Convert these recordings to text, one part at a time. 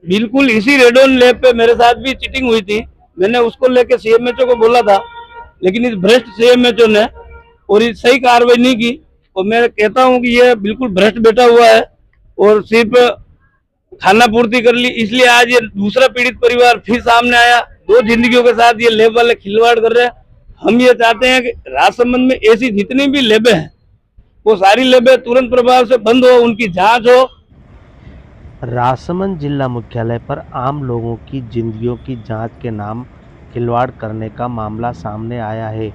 बिल्कुल इसी radon lab पे मेरे साथ भी चीटिंग हुई थी। मैंने उसको लेके सीएमएचओ को बोला था, लेकिन इस भ्रष्ट सीएमएचओ ने और इस सही कार्रवाई नहीं की। और मैं कहता हूं कि ये बिल्कुल भ्रष्ट बैठा हुआ है और सिर्फ खाना पूर्ति कर ली, इसलिए आज ये दूसरा पीड़ित परिवार फिर सामने आया। दो जिंदगियों के साथ ये लैब वाले खिलवाड़ कर रहे हैं। हम ये चाहते हैं कि राजसमंद में ऐसी जितनी भी लैबें हैं वो सारी लैबें तुरंत प्रभाव से बंद हो, उनकी जांच हो। राजसमंद जिला मुख्यालय पर आम लोगों की जिंदगियों की जांच के नाम खिलवाड़ करने का मामला सामने आया है।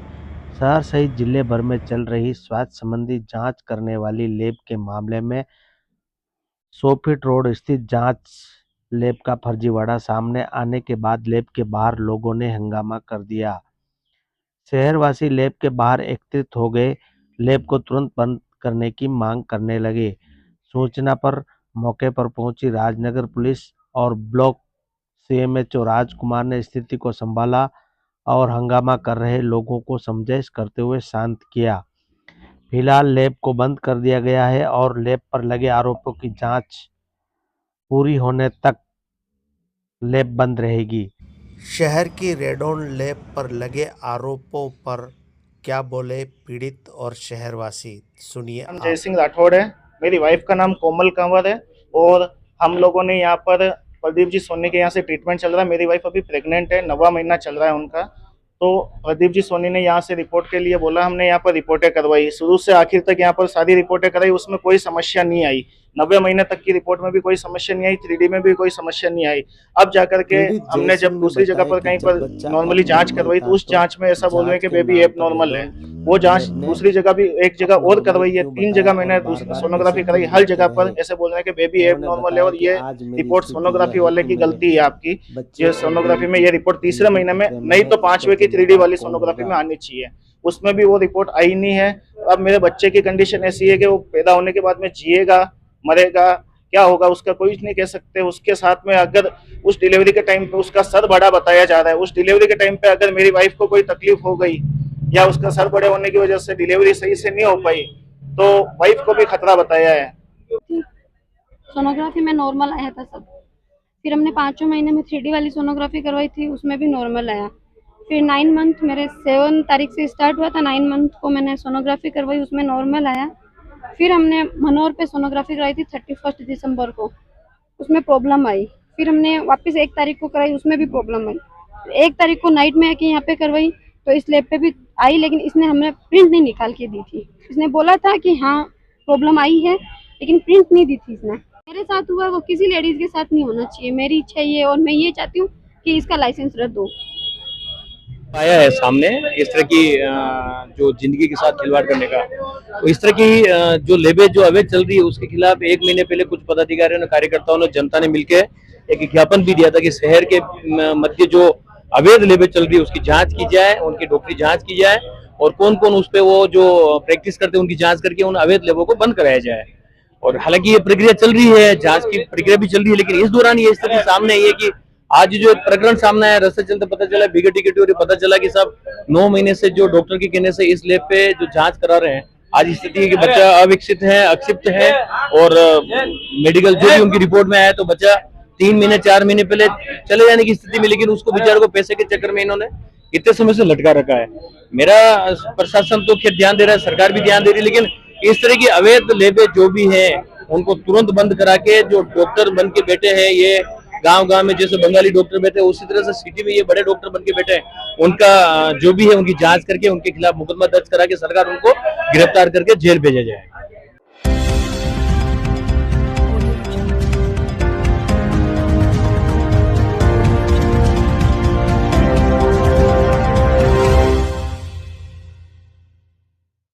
शहर सहित जिले भर में चल रही स्वास्थ्य संबंधी जांच करने वाली लैब के मामले में 100 फीट रोड स्थित जांच लैब का फर्जीवाड़ा सामने आने के बाद लैब के बाहर लोगों ने हंगामा कर दिया। शहरवासी लैब के बाहर एकत्रित हो गए, लैब को तुरंत बंद करने की मांग करने लगे। सूचना पर मौके पर पहुंची राजनगर पुलिस और ब्लॉक सीएमएचओ राजकुमार ने स्थिति को संभाला और हंगामा कर रहे लोगों को समझाइश करते हुए शांत किया। फिलहाल लैब को बंद कर दिया गया है और लैब पर लगे आरोपों की जांच पूरी होने तक लैब बंद रहेगी। शहर की रेडॉन लैब पर लगे आरोपों पर क्या बोले पीड़ित और शहरवासी, सुनिए नाम आप। जय सिंह राठौड़ है। मेरी वाइफ का नाम कोमल कंवर है और हम लोगों ने यहाँ पर प्रदीप जी सोनी के यहाँ से ट्रीटमेंट चल रहा है। मेरी वाइफ अभी प्रेग्नेंट है, 9वां महीना चल रहा है उनका। तो प्रदीप जी सोनी ने यहाँ से रिपोर्ट के लिए बोला, हमने यहाँ पर रिपोर्टें करवाई, शुरू से आखिर तक यहाँ पर सारी रिपोर्टें कराई, उसमें कोई समस्या नहीं आई। 90 महीने तक की रिपोर्ट में भी कोई समस्या नहीं आई, 3D में भी कोई समस्या नहीं आई। अब जाकर के हमने जब दूसरी जगह पर कहीं पर नॉर्मली जांच करवाई तो उस जांच में ऐसा बोल रहे हैं कि बेबी एब नॉर्मल है। वो जांच दूसरी जगह भी एक जगह और करवाई है, 3 जगह मैंने सोनोग्राफी कराई, हर जगह पर ऐसे बोल रहे हैं कि बेबी एब नॉर्मल है और ये रिपोर्ट सोनोग्राफी वाले की गलती है आपकी। ये सोनोग्राफी में ये रिपोर्ट तीसरे महीने में नहीं तो 5वें की 3D वाली सोनोग्राफी में आनी चाहिए, उसमें भी वो रिपोर्ट आई नहीं है। अब मेरे बच्चे की कंडीशन ऐसी है कि वो पैदा होने के बाद में जिएगा मरेगा क्या होगा उसका कोई नहीं कह सकते। उसके साथ में अगर उस डिलीवरी के टाइम पे उसका सर बड़ा बताया जा रहा है, उस डिलीवरी के टाइम पे अगर मेरी वाइफ को कोई तकलीफ हो गई या उसका सर बड़े होने की वजह से डिलीवरी सही से नहीं हो पाई तो वाइफ को भी खतरा बताया है। सोनोग्राफी में नॉर्मल आया था सब। फिर हमने 5वें महीने में 3D वाली सोनोग्राफी करवाई थी, उसमें भी नॉर्मल आया। फिर 9 मंथ मेरे 7 तारीख से स्टार्ट हुआ था, 9 मंथ को मैंने सोनोग्राफी करवाई, उसमें नॉर्मल आया। फिर हमने मनोर पे सोनोग्राफी कराई थी 31 दिसंबर को, उसमें प्रॉब्लम आई। फिर हमने वापस 1 तारीख को कराई, उसमें भी प्रॉब्लम आई। 1 तारीख को नाइट में आके यहाँ पे करवाई तो इस लैब पे भी आई, लेकिन इसने हमें प्रिंट नहीं निकाल के दी थी। इसने बोला था कि हाँ प्रॉब्लम आई है, लेकिन प्रिंट नहीं दी थी इसने। मेरे साथ हुआ वो किसी लेडीज के साथ नहीं होना चाहिए, मेरी इच्छा ये, और मैं ये चाहती हूँ कि इसका लाइसेंस रद्द हो। आया है सामने इस तरह की जो जिंदगी के साथ खिलवाड़ करने का, तो इस तरह की जो लेबे जो अवैध चल रही है उसके खिलाफ 1 महीने पहले कुछ पदाधिकारियों ने, कार्यकर्ताओं ने, जनता ने मिलकर एक ज्ञापन भी दिया था कि शहर के मध्य जो अवैध लेबे चल रही है उसकी जांच की जाए, उनकी डॉक्टरी जांच की जाए और कौन कौन उस पे वो जो प्रैक्टिस करते हैं उनकी जांच करके उन अवैध लेबों को बंद कराया जाए। और हालांकि ये प्रक्रिया चल रही है, जांच की प्रक्रिया भी चल रही है, लेकिन इस दौरान ये स्थिति सामने आई है कि आज जो प्रकरण सामने आया, रास्ते चलते पता चला, बिगड़ टिकट और पता चला कि सब 9 महीने से जो डॉक्टर के कहने से इस लैब पे जो जांच करा रहे हैं, आज स्थिति है कि बच्चा अविकसित है, अक्षिप्त है और मेडिकल जो भी उनकी रिपोर्ट में आया तो बच्चा 3 महीने 4 महीने पहले चले जाने की स्थिति में, लेकिन उसको बेचारे को पैसे के चक्कर में इन्होंने इतने समय से लटका रखा है। मेरा प्रशासन तो खैर ध्यान दे रहा है, सरकार भी ध्यान दे रही है, लेकिन इस तरह की अवैध लेबे जो भी है उनको तुरंत बंद करा के जो डॉक्टर बन के बैठे हैं, ये गांव-गांव में जैसे बंगाली डॉक्टर बैठे हैं उसी तरह से सिटी में ये बड़े डॉक्टर बन के बैठे हैं, उनका जो भी है उनकी जांच करके उनके खिलाफ मुकदमा दर्ज करा के सरकार उनको गिरफ्तार करके जेल भेजा जाए।